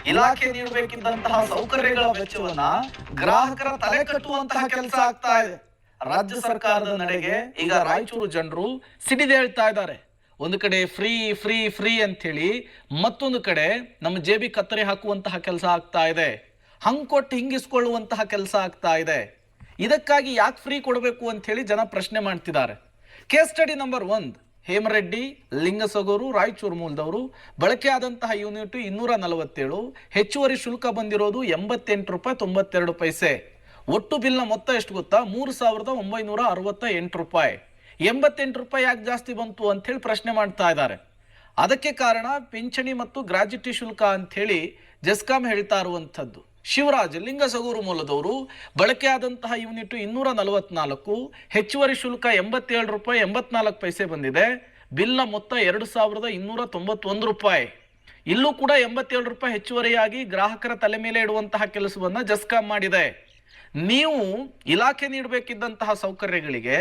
ಇಲಾಖೆ ನೀಡಬೇಕಿದ್ದಂತಹ ಸೌಕರ್ಯಗಳ ವೆಚ್ಚವನ್ನ ಗ್ರಾಹಕರ ತಲೆ ಕಟ್ಟುವಂತಹ ಕೆಲಸ ಆಗ್ತಾ ಇದೆ. ರಾಜ್ಯ ಸರ್ಕಾರದ ನಡೆಗೆ ಈಗ ರಾಯಚೂರು ಜನರು ಸಿಡಿದೇಳ್ತಾ ಇದ್ದಾರೆ. ಒಂದು ಕಡೆ ಫ್ರೀ ಫ್ರೀ ಫ್ರೀ ಅಂತ ಹೇಳಿ, ಮತ್ತೊಂದು ಕಡೆ ನಮ್ಮ ಜೇಬಿ ಕತ್ತರಿ ಹಾಕುವಂತಹ ಕೆಲಸ ಆಗ್ತಾ ಇದೆ, ಹಂಗೊಟ್ಟು ಹಿಂಗಿಸ್ಕೊಳ್ಳುವಂತಹ ಕೆಲಸ ಆಗ್ತಾ ಇದೆ. ಇದಕ್ಕಾಗಿ ಯಾಕೆ ಫ್ರೀ ಕೊಡಬೇಕು ಅಂತ ಹೇಳಿ ಜನ ಪ್ರಶ್ನೆ ಮಾಡ್ತಿದ್ದಾರೆ. Case study number 1, Hemareddy, Lingasugur, Raichur ಮೂಲದವರು. ಬಳಕೆ ಆದಂತಹ ಯೂನಿಟ್ 247, ಹೆಚ್ಚುವರಿ ಶುಲ್ಕ ಬಂದಿರೋದು 88 ರೂಪಾಯಿ 92 ಪೈಸೆ. ಒಟ್ಟು ಬಿಲ್ನ ಮೊತ್ತ ಎಷ್ಟು ಗೊತ್ತಾ? 3968 ರೂಪಾಯಿ. 88 ರೂಪಾಯಿ ಯಾಕೆ ಜಾಸ್ತಿ ಬಂತು ಅಂತ ಹೇಳಿ ಪ್ರಶ್ನೆ ಮಾಡ್ತಾ ಇದ್ದಾರೆ. ಅದಕ್ಕೆ ಕಾರಣ ಪಿಂಚಣಿ ಮತ್ತು ಗ್ರಾಜ್ಯುಟಿ ಶುಲ್ಕ ಅಂತ ಹೇಳಿ ಜೆಸ್ಕಾಂ ಹೇಳ್ತಾ ಇರುವಂಥದ್ದು. ಶಿವರಾಜ್, ಲಿಂಗಸಗೂರು ಮೂಲದವರು, ಬಳಕೆ ಆದಂತಹ ಯೂನಿಟ್ 244, ಹೆಚ್ಚುವರಿ ಶುಲ್ಕ 87 ರೂಪಾಯಿ 84 ಪೈಸೆ ಬಂದಿದೆ. ಬಿಲ್ನ ಮೊತ್ತ 2291 ರೂಪಾಯಿ. ಇಲ್ಲೂ ಕೂಡ 87 ರೂಪಾಯಿ ಹೆಚ್ಚುವರಿಯಾಗಿ ಗ್ರಾಹಕರ ತಲೆ ಮೇಲೆ ಇಡುವಂತಹ ಕೆಲಸವನ್ನ ಜೆಸ್ಕಾಂ ಮಾಡಿದೆ. ನೀವು ಇಲಾಖೆ ನೀಡಬೇಕಿದ್ದಂತಹ ಸೌಕರ್ಯಗಳಿಗೆ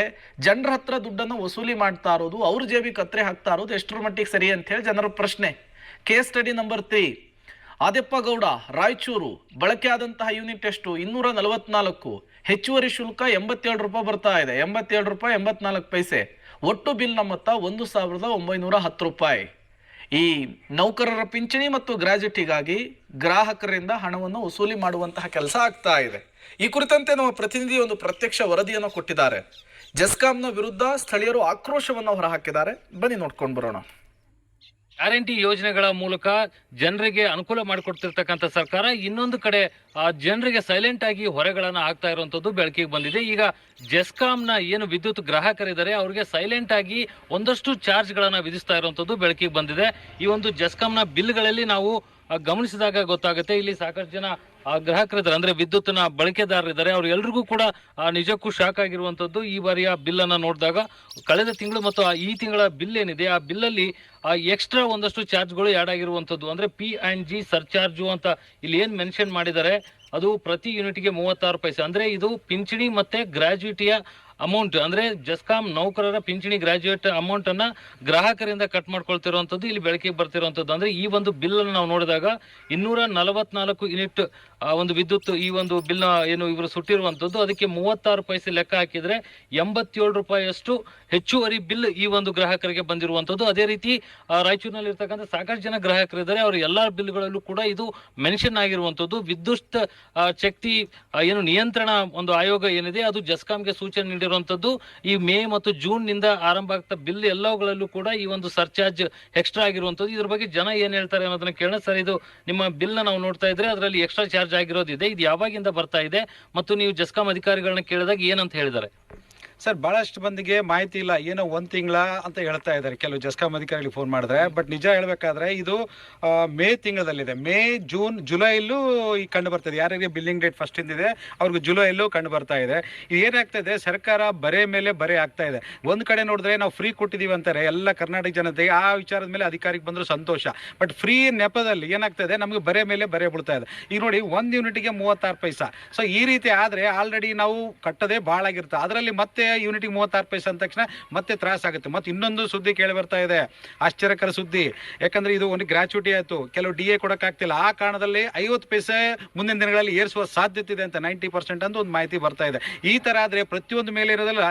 ಜನರ ಹತ್ರ ದುಡ್ಡನ್ನು ವಸೂಲಿ ಮಾಡ್ತಾ ಇರೋದು, ಅವ್ರ ಜೇಬಿ ಕತ್ರೆ ಹಾಕ್ತಾ ಇರೋದು ಎಷ್ಟರ ಮಟ್ಟಿಗೆ ಸರಿ ಅಂತ ಹೇಳಿ ಜನರ ಪ್ರಶ್ನೆ. Case study number 3, Adeppa Gowda, Raichur. ಬಳಕೆ ಆದಂತಹ ಯೂನಿಟ್ ಎಷ್ಟು? 244, ಹೆಚ್ಚುವರಿ ಶುಲ್ಕ 87 ರೂಪಾಯಿ ಬರ್ತಾ ಇದೆ. 87 ರೂಪಾಯಿ 84 ಪೈಸೆ. ಒಟ್ಟು ಬಿಲ್ನ ಮೊತ್ತ 1910 ರೂಪಾಯಿ. ಈ ನೌಕರರ ಪಿಂಚಣಿ ಮತ್ತು ಗ್ರಾಜ್ಯುಟಿಗಾಗಿ ಗ್ರಾಹಕರಿಂದ ಹಣವನ್ನು ವಸೂಲಿ ಮಾಡುವಂತಹ ಕೆಲಸ ಆಗ್ತಾ ಇದೆ. ಈ ಕುರಿತಂತೆ ನಮ್ಮ ಪ್ರತಿನಿಧಿ ಒಂದು ಪ್ರತ್ಯಕ್ಷ ವರದಿಯನ್ನು ಕೊಟ್ಟಿದ್ದಾರೆ. ಜೆಸ್ಕಾಂನ ವಿರುದ್ಧ ಸ್ಥಳೀಯರು ಆಕ್ರೋಶವನ್ನು ಹೊರಹಾಕಿದ್ದಾರೆ. ಬನ್ನಿ ನೋಡ್ಕೊಂಡು ಬರೋಣ. ಗ್ಯಾರಂಟಿ ಯೋಜನೆಗಳ ಮೂಲಕ ಜನರಿಗೆ ಅನುಕೂಲ ಮಾಡಿಕೊಡ್ತಿರ್ತಕ್ಕಂಥ ಸರ್ಕಾರ ಇನ್ನೊಂದು ಕಡೆ ಜನರಿಗೆ ಸೈಲೆಂಟ್ ಆಗಿ ಹೊರೆಗಳನ್ನು ಹಾಕ್ತಾ ಇರುವಂಥದ್ದು ಬೆಳಕಿಗೆ ಬಂದಿದೆ. ಈಗ ಜೆಸ್ಕಾಂನ ಏನು ವಿದ್ಯುತ್ ಗ್ರಾಹಕರಿದ್ದಾರೆ ಅವರಿಗೆ ಸೈಲೆಂಟ್ ಆಗಿ ಒಂದಷ್ಟು ಚಾರ್ಜ್ಗಳನ್ನು ವಿಧಿಸ್ತಾ ಇರುವಂಥದ್ದು ಬೆಳಕಿಗೆ ಬಂದಿದೆ. ಈ ಒಂದು ಜೆಸ್ಕಾಂನ ಬಿಲ್ಗಳಲ್ಲಿ ನಾವು ಗಮನಿಸಿದಾಗ ಗೊತ್ತಾಗುತ್ತೆ, ಇಲ್ಲಿ ಸಾಕಷ್ಟು ಜನ ಗ್ರಾಹಕರಿದ್ದಾರೆ, ಅಂದ್ರೆ ವಿದ್ಯುತ್ನ ಬಳಕೆದಾರರಿದ್ದಾರೆ. ಅವ್ರು ಎಲ್ರಿಗೂ ಕೂಡ ನಿಜಕ್ಕೂ ಶಾಕ್ ಆಗಿರುವಂತದ್ದು ಈ ಬಾರಿಯ ಬಿಲ್ ಅನ್ನ ನೋಡಿದಾಗ. ಕಳೆದ ತಿಂಗಳು ಮತ್ತು ಈ ತಿಂಗಳ ಬಿಲ್ ಏನಿದೆ ಆ ಬಿಲ್ಲಲ್ಲಿ ಎಕ್ಸ್ಟ್ರಾ ಒಂದಷ್ಟು ಚಾರ್ಜ್ಗಳು ಆ್ಯಡ್ ಆಗಿರುವಂತದ್ದು. ಅಂದ್ರೆ P&G ಸರ್ಚಾರ್ಜು ಅಂತ ಇಲ್ಲಿ ಏನ್ ಮೆನ್ಷನ್ ಮಾಡಿದ್ದಾರೆ ಅದು ಪ್ರತಿ ಯೂನಿಟ್ಗೆ 36 ಪೈಸೆ. ಅಂದ್ರೆ ಇದು ಪಿಂಚಣಿ ಮತ್ತೆ ಗ್ರಾಜ್ಯುಟಿಯ ಅಮೌಂಟ್, ಅಂದ್ರೆ ಜೆಸ್ಕಾಂ ನೌಕರರ ಪಿಂಚಣಿ ಗ್ರಾಜ್ಯುಯೇಟ್ ಅಮೌಂಟ್ ಅನ್ನ ಗ್ರಾಹಕರಿಂದ ಕಟ್ ಮಾಡ್ಕೊಳ್ತಿರುವಂತದ್ದು ಇಲ್ಲಿ ಬೆಳಕಿಗೆ ಬರ್ತಿರುವಂತದ್ದು. ಅಂದ್ರೆ ಈ ಒಂದು ಬಿಲ್ ಅನ್ನು ನಾವು ನೋಡಿದಾಗ 244 ಯೂನಿಟ್ ಒಂದು ವಿದ್ಯುತ್ ಈ ಒಂದು ಬಿಲ್ ಏನು ಇವರು ಸುಟ್ಟಿರುವಂತದ್ದು, ಅದಕ್ಕೆ 36 ಪೈಸೆ ಲೆಕ್ಕ ಹಾಕಿದ್ರೆ 87 ರೂಪಾಯಿಯಷ್ಟು ಹೆಚ್ಚುವರಿ ಬಿಲ್ ಈ ಒಂದು ಗ್ರಾಹಕರಿಗೆ ಬಂದಿರುವಂತದ್ದು. ಅದೇ ರೀತಿ ರಾಯಚೂರಿನಲ್ಲಿ ಇರ್ತಕ್ಕಂಥ ಸಾಕಷ್ಟು ಜನ ಗ್ರಾಹಕರಿದ್ದಾರೆ, ಅವರ ಎಲ್ಲಾ ಬಿಲ್ಗಳಲ್ಲೂ ಕೂಡ ಇದು ಮೆನ್ಷನ್ ಆಗಿರುವಂತದ್ದು. ವಿದ್ಯುತ್ ಶಕ್ತಿ ಏನು ನಿಯಂತ್ರಣ ಒಂದು ಆಯೋಗ ಏನಿದೆ ಅದು ಜೆಸ್ಕಾಂಗೆ ಸೂಚನೆ ನೀಡಿರುವಂತದ್ದು. ಈ ಮೇ ಮತ್ತು ಜೂನ್ ನಿಂದ ಆರಂಭ ಆಗ್ತಾ ಬಿಲ್ ಎಲ್ಲವುಗಳಲ್ಲೂ ಕೂಡ ಈ ಒಂದು ಸರ್ಚಾರ್ಜ್ ಎಕ್ಸ್ಟ್ರಾ ಆಗಿರುವಂತದ್ದು. ಇದ್ರ ಬಗ್ಗೆ ಜನ ಏನ್ ಹೇಳ್ತಾರೆ ಅನ್ನೋದನ್ನ ಕೇಳೋಣ. ಸರ್, ಇದು ನಿಮ್ಮ ಬಿಲ್ ನ ನಾವು ನೋಡ್ತಾ ಇದ್ರೆ ಅದರಲ್ಲಿ ಎಕ್ಸ್ಟ್ರಾ ಚಾರ್ಜ್ ಆಗಿರೋದಿದೆ, ಇದು ಯಾವಾಗಿಂದ ಬರ್ತಾ ಇದೆ ಮತ್ತು ನೀವು ಜೆಸ್ಕಾಂ ಅಧಿಕಾರಿಗಳನ್ನ ಕೇಳಿದಾಗ ಏನಂತ ಹೇಳಿದ್ದಾರೆ? ಸರ್, ಬಹಳಷ್ಟು ಮಂದಿಗೆ ಮಾಹಿತಿ ಇಲ್ಲ, ಏನೋ 1 ತಿಂಗಳ ಅಂತ ಹೇಳ್ತಾ ಇದ್ದಾರೆ ಕೆಲವು ಜೆಸ್ಕಾಂ ಅಧಿಕಾರಿಗಳಿಗೆ ಫೋನ್ ಮಾಡಿದ್ರೆ. ಬಟ್ ನಿಜ ಹೇಳ್ಬೇಕಾದ್ರೆ ಇದು ಮೇ ತಿಂಗಳದಲ್ಲಿದೆ. ಮೇ, ಜೂನ್, ಜುಲೈಲ್ಲೂ ಈ ಕಂಡು ಬರ್ತಾ ಇದೆ. ಯಾರಿಗೆ ಬಿಲ್ಲಿಂಗ್ ಡೇಟ್ ಫಸ್ಟ್ ಇಂದಿದೆ ಅವ್ರಿಗೆ ಜುಲೈಲ್ಲೂ ಕಂಡು ಬರ್ತಾ ಇದೆ. ಇದು ಏನಾಗ್ತಾ ಇದೆ, ಸರ್ಕಾರ ಬರೆ ಮೇಲೆ ಬರೆ ಆಗ್ತಾ ಇದೆ. ಒಂದು ಕಡೆ ನೋಡಿದ್ರೆ ನಾವು ಫ್ರೀ ಕೊಟ್ಟಿದ್ದೀವಿ ಅಂತಾರೆ ಎಲ್ಲ ಕರ್ನಾಟಕ ಜನತೆಗೆ, ಆ ವಿಚಾರದ ಮೇಲೆ ಅಧಿಕಾರಿಗೆ ಬಂದರೂ ಸಂತೋಷ. ಬಟ್ ಫ್ರೀ ನೆಪದಲ್ಲಿ ಏನಾಗ್ತಾ ಇದೆ, ನಮಗೆ ಬರೆ ಮೇಲೆ ಬರೆ ಬೀಳ್ತಾ ಇದೆ. ಈಗ ನೋಡಿ, 1 ಯೂನಿಟ್ಗೆ 36 ಪೈಸಾ. ಸೊ ಈ ರೀತಿ ಆದರೆ ಆಲ್ರೆಡಿ ನಾವು ಕಟ್ಟೋದೇ ಭಾಳ ಆಗಿರುತ್ತೆ. ಅದರಲ್ಲಿ ಮತ್ತೆ ಯೂನಿಟ್ಗೆ 36 ಪೈಸೆ ಅಂದ ತಕ್ಷಣ ಮತ್ತೆ ತ್ರಾಸ ಆಗುತ್ತೆ. ಮತ್ತೆ ಇನ್ನೊಂದು ಸುದ್ದಿ ಕೇಳಿ ಬರ್ತಾ ಇದೆ, ಆಶ್ಚರ್ಯಕರ ಸುದ್ದಿ. ಯಾಕಂದ್ರೆ ಇದು ಒಂದು ಗ್ರಾಚ್ಯುಟಿ ಆಯ್ತು, ಕೆಲವು DA ಕೊಡಕ್ಕಾಗ್ತಿಲ್ಲ. ಆ ಕಾರಣದಲ್ಲಿ 50 ಪೈಸೆ ಮುಂದಿನ ದಿನಗಳಲ್ಲಿ ಏರಿಸುವ ಸಾಧ್ಯತೆ ಇದೆ ಅಂತ 90% ಅಂತ ಒಂದು ಮಾಹಿತಿ ಬರ್ತಾ ಇದೆ. ಈ ತರ ಆದ್ರೆ ಪ್ರತಿಯೊಂದು ಮೇಲೆ ಇರೋದಲ್ಲ,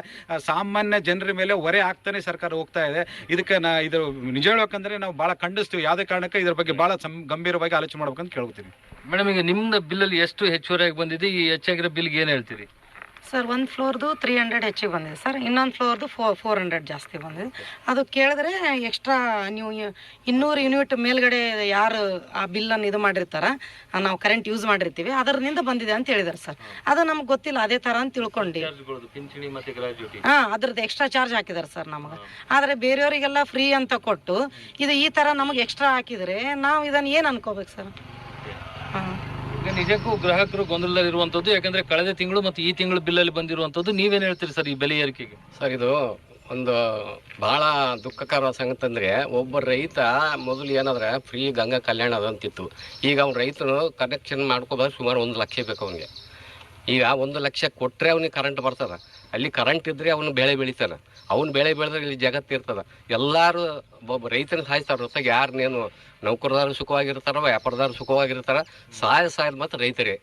ಸಾಮಾನ್ಯ ಜನರ ಮೇಲೆ ಹೊರೆ ಆಗ್ತಾನೆ ಸರ್ಕಾರ ಹೋಗ್ತಾ ಇದೆ. ಇದಕ್ಕೆ ಇದು ನಿಜ ಹೇಳ್ಬೇಕಂದ್ರೆ ನಾವು ಬಹಳ ಖಂಡಿಸ್ತೀವಿ. ಯಾವುದೇ ಕಾರಣಕ್ಕೆ ಇದ್ರ ಬಗ್ಗೆ ಬಹಳ ಗಂಭೀರವಾಗಿ ಆಲೋಚನೆ ಮಾಡ್ಬೇಕಂತ ಕೇಳ್ತೀನಿ. ಮೇಡಮ್, ಈಗ ನಿಮ್ಮ ಬಿಲ್ಲಲ್ಲಿ ಎಷ್ಟು ಹೆಚ್ಚುವರಿಯಾಗಿ ಬಂದಿದೆ? ಈ ಹೆಚ್ಚಾಗಿರೋ ಬಿಲ್ಗೆ ಏನು ಹೇಳ್ತೀರಿ? ಸರ್, ಒಂದು ಫ್ಲೋರ್ದು 300 ಹೆಚ್ಚಿಗೆ ಬಂದಿದೆ ಸರ್, ಇನ್ನೊಂದು ಫ್ಲೋರ್ದು 400 ಜಾಸ್ತಿ ಬಂದಿದೆ. ಅದು ಕೇಳಿದ್ರೆ ಎಕ್ಸ್ಟ್ರಾ ನೀವು 200 ಯೂನಿಟ್ ಮೇಲ್ಗಡೆ ಯಾರು ಆ ಬಿಲ್ಲನ್ನು ಇದು ಮಾಡಿರ್ತಾರ, ನಾವು ಕರೆಂಟ್ ಯೂಸ್ ಮಾಡಿರ್ತೀವಿ, ಅದರಿಂದ ಬಂದಿದೆ ಅಂತ ಹೇಳಿದಾರೆ ಸರ್. ಅದು ನಮ್ಗೆ ಗೊತ್ತಿಲ್ಲ, ಅದೇ ಥರ ಅಂತ ತಿಳ್ಕೊಂಡು ಅದ್ರದ್ದು ಎಕ್ಸ್ಟ್ರಾ ಚಾರ್ಜ್ ಹಾಕಿದಾರೆ ಸರ್ ನಮಗೆ. ಆದರೆ ಬೇರೆಯವರಿಗೆಲ್ಲ ಫ್ರೀ ಅಂತ ಕೊಟ್ಟು ಇದು ಈ ಥರ ನಮಗೆ ಎಕ್ಸ್ಟ್ರಾ ಹಾಕಿದರೆ ನಾವು ಇದನ್ನು ಏನು ಅನ್ಕೋಬೇಕು ಸರ್? ಹಾಂ, ಈಗ ನಿಜಕ್ಕೂ ಗ್ರಾಹಕರು ಗೊಂದಲದಲ್ಲಿರುವಂಥದ್ದು. ಯಾಕಂದ್ರೆ ಕಳೆದ ತಿಂಗಳು ಮತ್ತು ಈ ತಿಂಗಳು ಬಿಲ್ಲಲ್ಲಿ ಬಂದಿರುವಂಥದ್ದು. ನೀವೇನು ಹೇಳ್ತೀರಿ ಸರ್ ಈ ಬೆಲೆ ಏರಿಕೆಗೆ? ಸರ್, ಇದು ಒಂದು ಭಾಳ ದುಃಖಕರ ಸಂಗತಿ ಅಂದರೆ, ಒಬ್ಬ ರೈತ ಮೊದಲು ಏನಾದ್ರೆ ಫ್ರೀ ಗಂಗಾ ಕಲ್ಯಾಣ ಅದಂತಿತ್ತು. ಈಗ ಅವ್ನು ರೈತನು ಕನೆಕ್ಷನ್ ಮಾಡ್ಕೋಬೇಕು ಸುಮಾರು 1 ಲಕ್ಷ ಬೇಕು ಅವನಿಗೆ. ಈಗ 1 ಲಕ್ಷ ಕೊಟ್ಟರೆ ಅವನಿಗೆ ಕರೆಂಟ್ ಬರ್ತದೆ. ಅಲ್ಲಿ ಕರೆಂಟ್ ಇದ್ದರೆ ಅವನು ಬೆಳೆ ಬೆಳಿತಾನೆ. ಅವ್ನು ಬೆಳೆ ಬೆಳೆದ್ರೆ ಇಲ್ಲಿ ಜಗತ್ತು ಇರ್ತದೆ. ಎಲ್ಲರೂ ಒಬ್ಬ ರೈತನ ಸಾಯಿಸ್ತಾರೆ ಹೊರತಾಗಿ ಯಾರನ್ನೇನು ನೌಕರದಾರರು ಸುಖವಾಗಿರ್ತಾರೋ ವ್ಯಾಪಾರದಾರರು ಸುಖವಾಗಿರ್ತಾರ. ಸಾಯೋದು ಮತ್ತು ರೈತರೇ.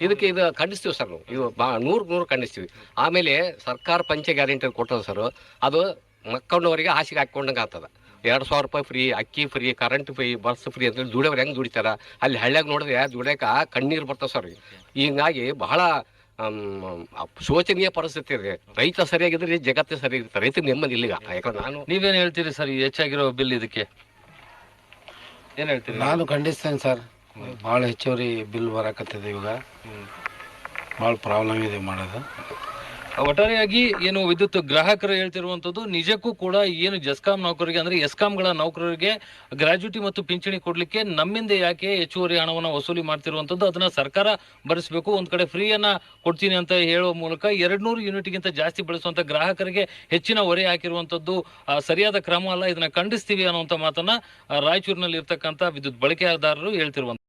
ಇದಕ್ಕೆ ಇದು ಖಂಡಿಸ್ತೀವಿ ಸರ್ ನಾವು. ಇದು 100 ಖಂಡಿಸ್ತೀವಿ. ಆಮೇಲೆ ಸರ್ಕಾರ ಪಂಚ ಗ್ಯಾರಂಟಿ ಕೊಟ್ಟದ ಸರ್, ಅದು ಮಕ್ಕಳವರಿಗೆ ಹಾಸಿಗೆ ಹಾಕ್ಕೊಂಡಂಗೆ ಆಗ್ತದೆ. 2,000 ರೂಪಾಯಿ ಫ್ರೀ, ಅಕ್ಕಿ free, current free, bus free ಅಂತೇಳಿ ದುಡಿಯೋರು ಹೆಂಗೆ ದುಡಿತಾರ. ಅಲ್ಲಿ ಹಳ್ಳ್ಯಾಗ ನೋಡಿದ್ರೆ ದುಡಿಯೋಕೆ ಕಣ್ಣೀರು ಬರ್ತವೆ ಸರ್. ಹೀಗಾಗಿ ಬಹಳ ಶೋಚನೀಯ ಪರಿಸ್ಥಿತಿ ಇದೆ. ರೈತ ಸರಿಯಾಗಿದ್ರೆ ಜಗತ್ತೇ ಸರಿಯಾಗಿರ್ತಾರೆ. ರೈತ ನೆಮ್ಮದಿ ಇಲ್ಲಿಗ. ಯಾಕಂದ್ರೆ ನೀವೇನು ಹೇಳ್ತೀರಿ ಸರ್ ಈ ಹೆಚ್ಚಾಗಿರೋ ಬಿಲ್ ಇದಕ್ಕೆ ಏನು ಹೇಳ್ತೀರಿ? ನಾನು ಖಂಡಿಸ್ತೇನೆ ಸರ್. ಭಾಳ ಹೆಚ್ಚುವರಿ ಬಿಲ್ ಬರಾಕತ್ತಿದೆ ಇವಾಗ. ಭಾಳ ಪ್ರಾಬ್ಲಮ್ ಇದೆ ಮಾಡೋದು. ಒಟ್ಟಾರೆಯಾಗಿ ಏನು ವಿದ್ಯುತ್ ಗ್ರಾಹಕರು ಹೇಳ್ತಿರುವಂಥದ್ದು ನಿಜಕ್ಕೂ ಕೂಡ ಏನು ಜೆಸ್ಕಾಂ ನೌಕರರಿಗೆ ಅಂದ್ರೆ ಎಸ್ಕಾಂಗಳ ನೌಕರರಿಗೆ ಗ್ರಾಜ್ಯುಟಿ ಮತ್ತು ಪಿಂಚಣಿ ಕೊಡ್ಲಿಕ್ಕೆ ನಮ್ಮಿಂದ ಯಾಕೆ ಹೆಚ್ಚುವರಿ ಹಣವನ್ನು ವಸೂಲಿ ಮಾಡ್ತಿರುವಂಥದ್ದು, ಅದನ್ನ ಸರ್ಕಾರ ಭರಿಸಬೇಕು. ಒಂದ್ ಕಡೆ ಫ್ರೀಯನ್ನ ಕೊಡ್ತೀನಿ ಅಂತ ಹೇಳುವ ಮೂಲಕ 200 ಯೂನಿಟ್ಗಿಂತ ಜಾಸ್ತಿ ಬಳಸುವಂತ ಗ್ರಾಹಕರಿಗೆ ಹೆಚ್ಚಿನ ಹೊರೆ ಹಾಕಿರುವಂಥದ್ದು ಸರಿಯಾದ ಕ್ರಮ ಅಲ್ಲ. ಇದನ್ನ ಖಂಡಿಸ್ತೀವಿ ಅನ್ನುವಂಥ ಮಾತನ್ನ ರಾಯಚೂರಿನಲ್ಲಿ ಇರ್ತಕ್ಕಂಥ ವಿದ್ಯುತ್ ಬಳಕೆದಾರರು ಹೇಳ್ತಿರುವಂತ